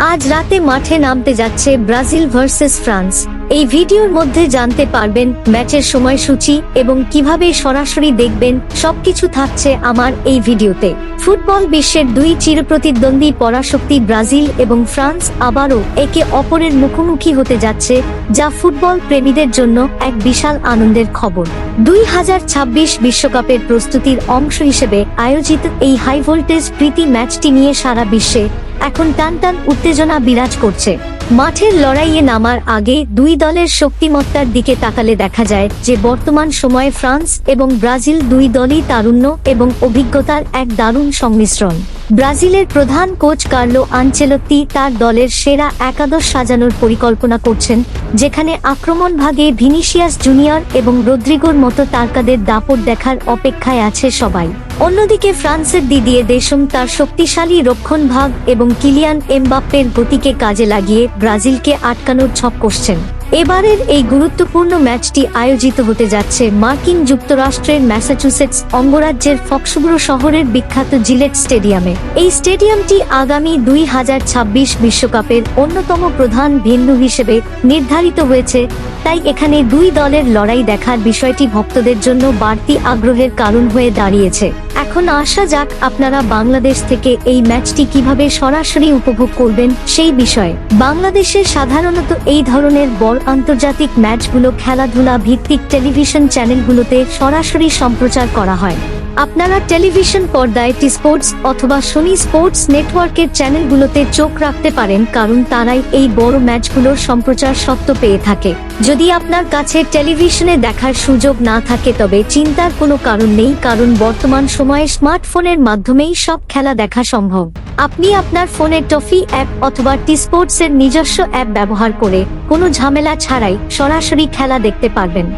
আজ রাতে মাঠে নামতে যাচ্ছে ব্রাজিল ভার্সেস ফ্রান্স। এই ভিডিওর মধ্যে জানতে পারবেন ম্যাচের সময়সূচি এবং কিভাবে সরাসরি দেখবেন, সবকিছু থাকছে আমার এই ভিডিওতে। ফুটবল বিশ্বের দুই চিরপ্রতিদ্বন্দ্বী পরাশক্তি ব্রাজিল এবং ফ্রান্স আবারও একে অপরের মুখোমুখি হতে যাচ্ছে, যা ফুটবল প্রেমীদের জন্য এক বিশাল আনন্দের খবর। 2026 বিশ্বকাপের প্রস্তুতির অংশ হিসেবে আয়োজিত এই হাই ভোল্টেজ প্রীতি ম্যাচটি নিয়ে সারা বিশ্বে এখন টানটান উত্তেজনা বিরাজ করছে। মাঠের লড়াইয়ে নামার আগে দুই দলের শক্তিমত্তার দিকে তাকালে দেখা যায় যে বর্তমান সময়ে ফ্রান্স এবং ব্রাজিল দুই দলই তারুণ্য এবং অভিজ্ঞতার এক দারুণ সংমিশ্রণ। ব্রাজিলের প্রধান কোচ কার্লো আনচেলত্তি তার দলের সেরা একাদশ সাজানোর পরিকল্পনা করছেন, যেখানে আক্রমণ ভাগে ভিনিসিয়াস জুনিয়র এবং রদ্রিগোর মতো তারকাদের দাপট দেখার অপেক্ষায় আছে সবাই। অন্যদিকে ফ্রান্সের দিদিয়ে দেশম তার শক্তিশালী রক্ষণ ভাগ এবং কিলিয়ান এমবাপ্পের গতিকে কাজে লাগিয়ে ব্রাজিলকে আটকানোর ছক কষছেন। এবারের এই গুরুত্বপূর্ণ ম্যাচটি আয়োজিত হতে যাচ্ছে মার্কিন যুক্তরাষ্ট্রের ম্যাসাচুসেটস অঙ্গরাজ্যের ফক্সবরো শহরের বিখ্যাত জিলেট স্টেডিয়ামে। এই স্টেডিয়ামটি আগামী 2026 বিশ্বকাপের অন্যতম প্রধান ভেন্যু হিসেবে নির্ধারিত হয়েছে, তাই এখানে দুই দলের লড়াই দেখার বিষয়টি ভক্তদের জন্য বাড়তি আগ্রহের কারণ হয়ে দাঁড়িয়েছে। এখন আসা যাক আপনারা বাংলাদেশ থেকে এই ম্যাচটি কিভাবে সরাসরি উপভোগ করবেন সেই বিষয়ে। বাংলাদেশে সাধারণত এই ধরনের বড় আন্তর্জাতিক ম্যাচগুলো খেলাধুলা ভিত্তিক টেলিভিশন চ্যানেলগুলোতে সরাসরি সম্প্রচার করা হয়। আপনারা টেলিভিশন পর্দায় টি স্পোর্টস অথবা সোনি স্পোর্টস নেটওয়ার্কের চ্যানেলগুলোতে চোখ রাখতে পারেন, কারণ তারাই এই বড় ম্যাচগুলোর সম্প্রচার সত্ত্ব পেয়ে থাকে। যদি আপনার কাছে টেলিভিশনে দেখার সুযোগ না থাকে তবে চিন্তার কোনো কারণ নেই, কারণ বর্তমান সময়ে স্মার্টফোনের মাধ্যমেই সব খেলা দেখা সম্ভব। আপনি আপনার ফোনে টফি অ্যাপ অথবা টি স্পোর্টসের নিজস্ব অ্যাপ ব্যবহার করে কোনো ঝামেলা ছাড়াই সরাসরি খেলা দেখতে পারবেন।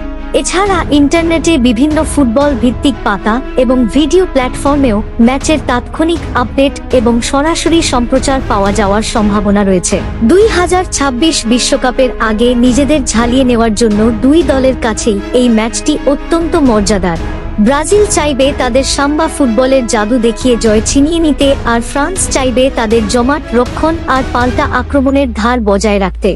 এছাড়া ইন্টারনেটে বিভিন্ন ফুটবল ভিত্তিক পাতা এবং ভিডিও প্ল্যাটফর্মেও ম্যাচের তাৎক্ষণিক আপডেট এবং সরাসরি সম্প্রচার পাওয়া যাওয়ার সম্ভাবনা রয়েছে। 2026 বিশ্বকাপের আগে নিজেদের ঝালিয়ে নেওয়ার জন্য দুই দলের কাছেই এই ম্যাচটি অত্যন্ত মর্যাদার। ব্রাজিল চাইবে তাদের সাম্বা ফুটবলের জাদু দেখিয়ে জয় ছিনিয়ে নিতে, আর ফ্রান্স চাইবে তাদের জমাট রক্ষণ আর পাল্টা আক্রমণের ধার বজায় রাখতে।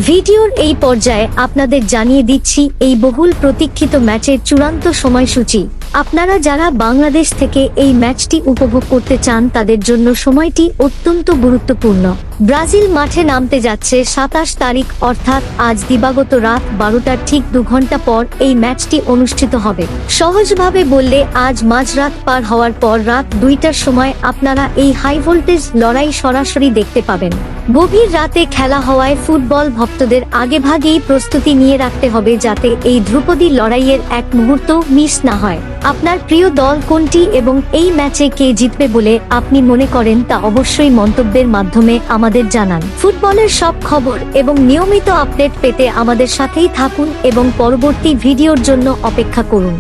ভিডিওর এই পর্যায়ে আপনাদের জানিয়ে দিচ্ছি এই বহুল প্রতীক্ষিত ম্যাচের চূড়ান্ত সময়সূচি। আপনারা যারা বাংলাদেশ থেকে এই ম্যাচটি উপভোগ করতে চান তাদের জন্য সময়টি অত্যন্ত গুরুত্বপূর্ণ। ব্রাজিল মাঠে নামতে যাচ্ছে 27 তারিখ, অর্থাৎ আজ দিবাগত রাত 12টার ঠিক 2 ঘন্টা পর এই ম্যাচটি অনুষ্ঠিত হবে। সহজভাবে বললে আজ মাঝরাত পার হওয়ার পর রাত 2টার সময় আপনারা এই হাই ভোল্টেজ লড়াই সরাসরি দেখতে পাবেন। গভীর রাতে খেলা হওয়ায় ফুটবল ভক্তদের আগেভাগেই প্রস্তুতি নিয়ে রাখতে হবে, যাতে এই ধ্রুপদী লড়াইয়ের এক মুহূর্ত মিস না হয়। আপনার প্রিয় দল কোনটি এবং এই ম্যাচে কে জিতবে বলে আপনি মনে করেন তা অবশ্যই মন্তব্যের মাধ্যমে আমাদের জানান। ফুটবলের সব খবর এবং নিয়মিত আপডেট পেতে আমাদের সাথেই থাকুন এবং পরবর্তী ভিডিওর জন্য অপেক্ষা করুন।